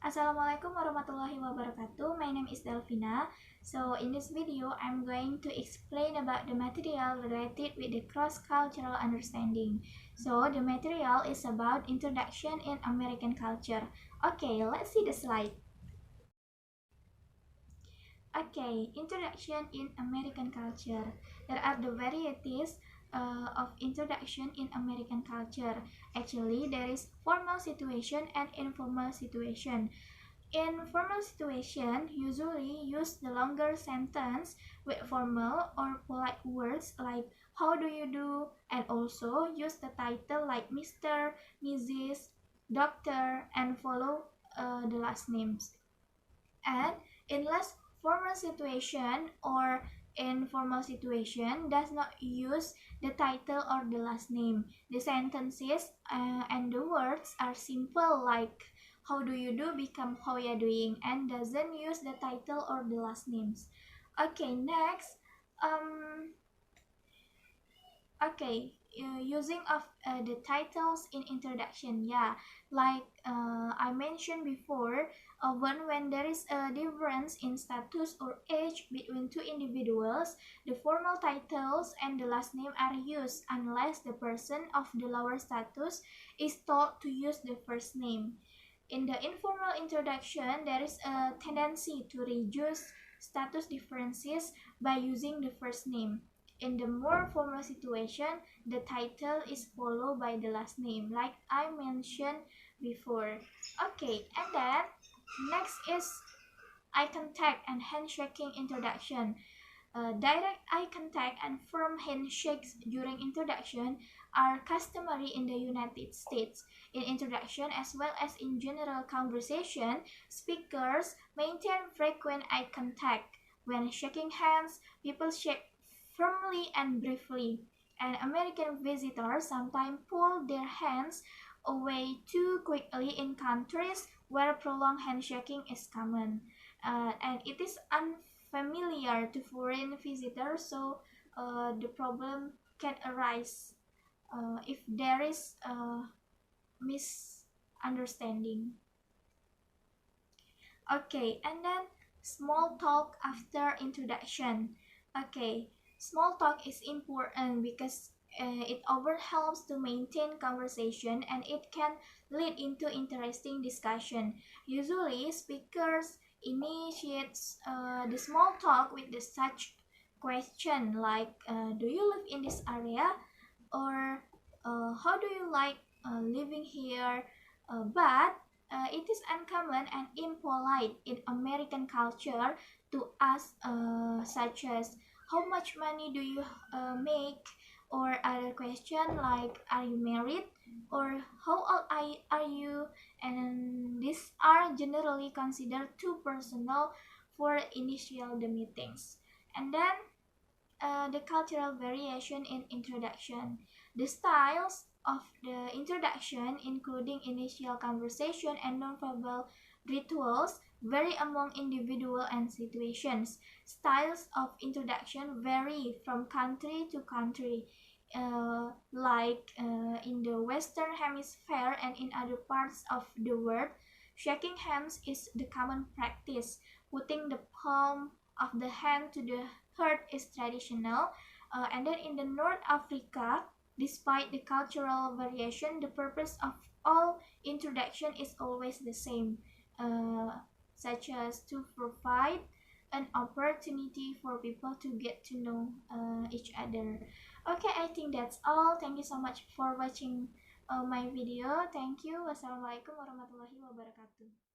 Assalamualaikum warahmatullahi wabarakatuh. My name is Delfina. So in this video, I'm going to explain about the material related with the cross-cultural understanding. So the material is about introduction in American culture. Okay, let's see the slide. Okay, introduction in American culture. There are the varieties of introduction in American culture. Actually, there is formal situation and informal situation. In formal situation, usually use the longer sentence with formal or polite words like how do you do, and also use the title like Mr., Mrs., Doctor, and follow the last names. And in less formal situation or informal situation does not use the title or the last name. The sentences and the words are simple like how do you do become how you doing and doesn't use the title or the last names. Okay, next using of the titles in introduction, yeah, like I mentioned before, when there is a difference in status or age between two individuals, the formal titles and the last name are used unless the person of the lower status is told to use the first name. In the informal introduction, there is a tendency to reduce status differences by using the first name. In the more formal situation, the title is followed by the last name, like I mentioned before. Okay, and then next is eye contact and handshaking introduction. Direct eye contact and firm handshakes during introduction are customary in the United States. In introduction as well as in general conversation, speakers maintain frequent eye contact. When shaking hands, people shake firmly and briefly, and American visitors sometimes pull their hands away too quickly in countries where prolonged handshaking is common. And it is unfamiliar to foreign visitors, so the problem can arise if there is a misunderstanding. Okay, and then small talk after introduction. Okay, small talk is important because it over helps to maintain conversation and it can lead into interesting discussion. Usually, speakers initiates the small talk with the such question like, do you live in this area? Or how do you like living here? But it is uncommon and impolite in American culture to ask such as how much money do you make, or other question like are you married, or how old are you, and these are generally considered too personal for initial the meetings. And then the cultural variation in introduction. The styles of the introduction, including initial conversation and nonverbal rituals, vary among individual and situations. Styles of introduction vary from country to country. In the Western Hemisphere and in other parts of the world, shaking hands is the common practice. Putting the palm of the hand to the heart is traditional. And then in the North Africa, despite the cultural variation, the purpose of all introduction is always the same, such as to provide an opportunity for people to get to know each other. Okay, I think that's all. Thank you so much for watching my video. Thank you. Wassalamualaikum warahmatullahi wabarakatuh.